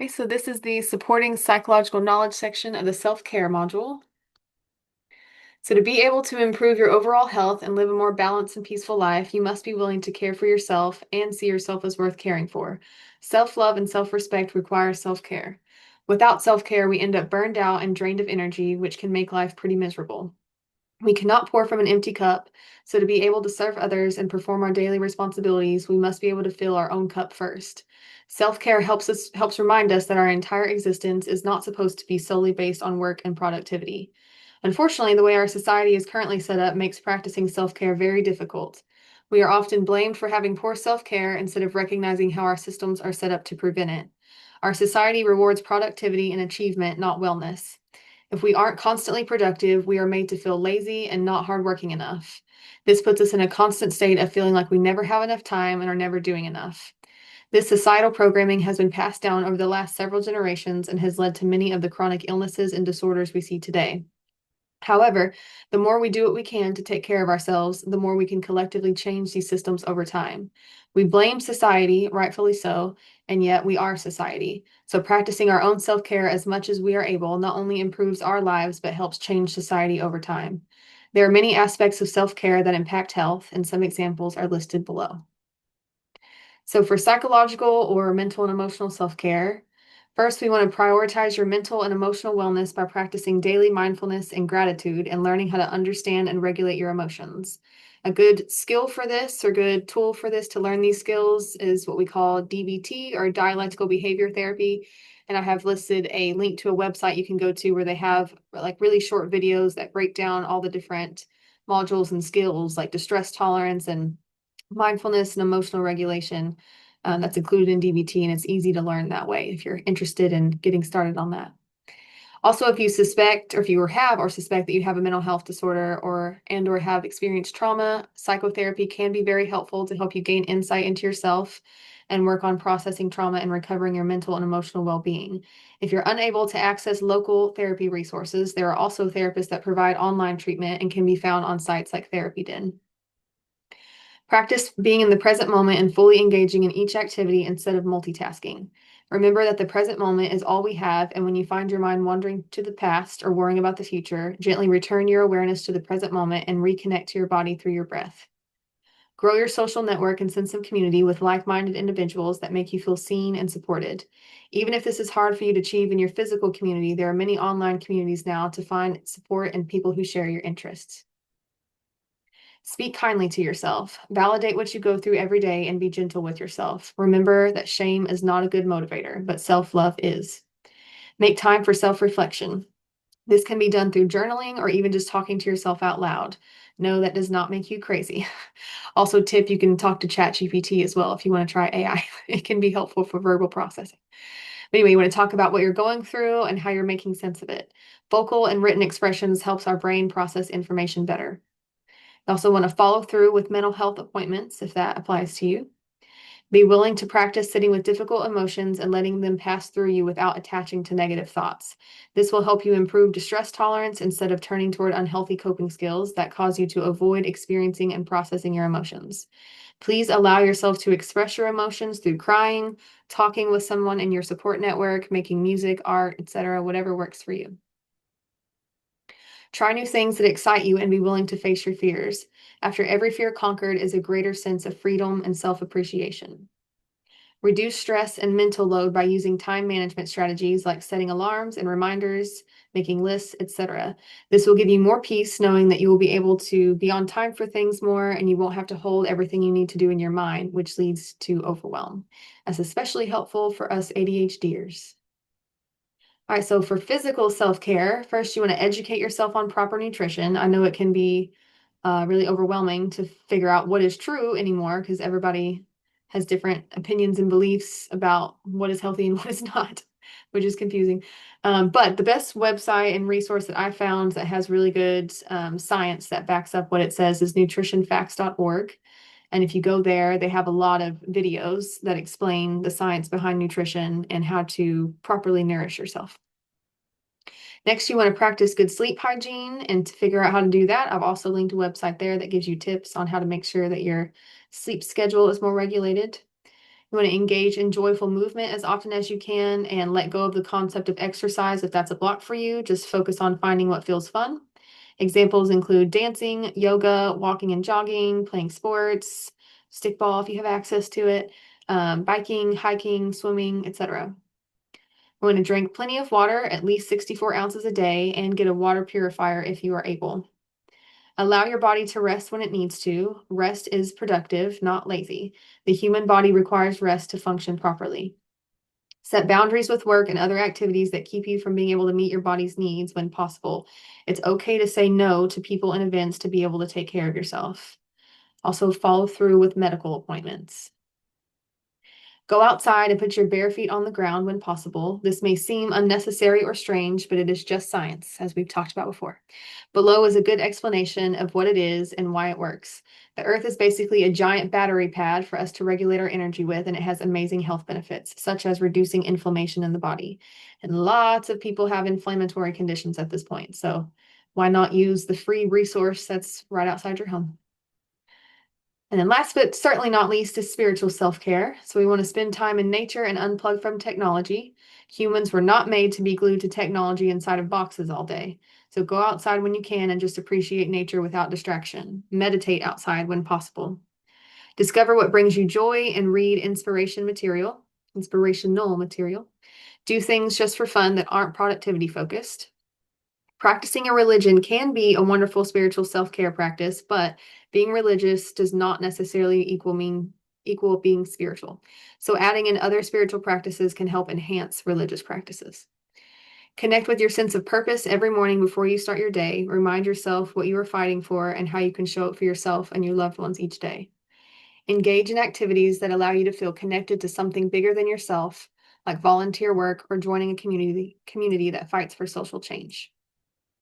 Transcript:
Okay, so this is the supporting psychological knowledge section of the self-care module. So to be able to improve your overall health and live a more balanced and peaceful life, you must be willing to care for yourself and see yourself as worth caring for. Self-love and self-respect require self-care. Without self-care, we end up burned out and drained of energy, which can make life pretty miserable. We cannot pour from an empty cup, so to be able to serve others and perform our daily responsibilities, we must be able to fill our own cup first. Self-care helps remind us that our entire existence is not supposed to be solely based on work and productivity. Unfortunately, the way our society is currently set up makes practicing self-care very difficult. We are often blamed for having poor self-care instead of recognizing how our systems are set up to prevent it. Our society rewards productivity and achievement, not wellness. If we aren't constantly productive, we are made to feel lazy and not hardworking enough. This puts us in a constant state of feeling like we never have enough time and are never doing enough. This societal programming has been passed down over the last several generations and has led to many of the chronic illnesses and disorders we see today. However, the more we do what we can to take care of ourselves, the more we can collectively change these systems over time. We blame society, rightfully so, and yet we are society. So practicing our own self-care as much as we are able not only improves our lives, but helps change society over time. There are many aspects of self-care that impact health, and some examples are listed below. So for psychological or mental and emotional self-care, first, we want to prioritize your mental and emotional wellness by practicing daily mindfulness and gratitude and learning how to understand and regulate your emotions. A good skill for this or good tool for this to learn these skills is what we call DBT or dialectical behavior therapy. And I have listed a link to a website you can go to where they have like really short videos that break down all the different modules and skills like distress tolerance and mindfulness and emotional regulation. That's included in DBT, and it's easy to learn that way if you're interested in getting started on that. Also, if you suspect or if you have or suspect that you have a mental health disorder or have experienced trauma, psychotherapy can be very helpful to help you gain insight into yourself and work on processing trauma and recovering your mental and emotional well-being. If you're unable to access local therapy resources, there are also therapists that provide online treatment and can be found on sites like TherapyDen. Practice being in the present moment and fully engaging in each activity instead of multitasking. Remember that the present moment is all we have, and when you find your mind wandering to the past or worrying about the future, gently return your awareness to the present moment and reconnect to your body through your breath. Grow your social network and sense of community with like-minded individuals that make you feel seen and supported. Even if this is hard for you to achieve in your physical community, there are many online communities now to find support and people who share your interests. Speak kindly to yourself. Validate what you go through every day and be gentle with yourself. Remember that shame is not a good motivator, but self-love is. Make time for self-reflection. This can be done through journaling or even just talking to yourself out loud. No, that does not make you crazy. Also, tip, you can talk to ChatGPT as well if you want to try AI. It can be helpful for verbal processing. But anyway, you want to talk about what you're going through and how you're making sense of it. Vocal and written expressions helps our brain process information better. You also want to follow through with mental health appointments if that applies to you. Be willing to practice sitting with difficult emotions and letting them pass through you without attaching to negative thoughts. This will help you improve distress tolerance instead of turning toward unhealthy coping skills that cause you to avoid experiencing and processing your emotions. Please allow yourself to express your emotions through crying, talking with someone in your support network, making music, art, etc., whatever works for you. Try new things that excite you and be willing to face your fears. After every fear conquered is a greater sense of freedom and self-appreciation. Reduce stress and mental load by using time management strategies like setting alarms and reminders, making lists, etc. This will give you more peace knowing that you will be able to be on time for things more and you won't have to hold everything you need to do in your mind, which leads to overwhelm. That's especially helpful for us ADHDers. All right, so for physical self-care, first you want to educate yourself on proper nutrition. I know it can be really overwhelming to figure out what is true anymore because everybody has different opinions and beliefs about what is healthy and what is not, which is confusing. But the best website and resource that I found that has really good science that backs up what it says is nutritionfacts.org. And if you go there, they have a lot of videos that explain the science behind nutrition and how to properly nourish yourself. Next, you want to practice good sleep hygiene, and to figure out how to do that, I've also linked a website there that gives you tips on how to make sure that your sleep schedule is more regulated. You want to engage in joyful movement as often as you can and let go of the concept of exercise if that's a block for you. Just focus on finding what feels fun. Examples include dancing, yoga, walking and jogging, playing sports, stickball if you have access to it, biking, hiking, swimming, etc. We want to drink plenty of water, at least 64 ounces a day, and get a water purifier if you are able. Allow your body to rest when it needs to. Rest is productive, not lazy. The human body requires rest to function properly. Set boundaries with work and other activities that keep you from being able to meet your body's needs when possible. It's okay to say no to people and events to be able to take care of yourself. Also, follow through with medical appointments. Go outside and put your bare feet on the ground when possible. This may seem unnecessary or strange, but it is just science, as we've talked about before. Below is a good explanation of what it is and why it works. The earth is basically a giant battery pad for us to regulate our energy with, and it has amazing health benefits, such as reducing inflammation in the body. And lots of people have inflammatory conditions at this point. So why not use the free resource that's right outside your home? And then last but certainly not least is spiritual self-care. So we want to spend time in nature and unplug from technology. Humans were not made to be glued to technology inside of boxes all day. So go outside when you can and just appreciate nature without distraction. Meditate outside when possible. Discover what brings you joy and read inspirational material. Do things just for fun that aren't productivity focused. Practicing a religion can be a wonderful spiritual self-care practice, but being religious does not necessarily equal being spiritual. So adding in other spiritual practices can help enhance religious practices. Connect with your sense of purpose every morning before you start your day. Remind yourself what you are fighting for and how you can show up for yourself and your loved ones each day. Engage in activities that allow you to feel connected to something bigger than yourself, like volunteer work or joining a community that fights for social change.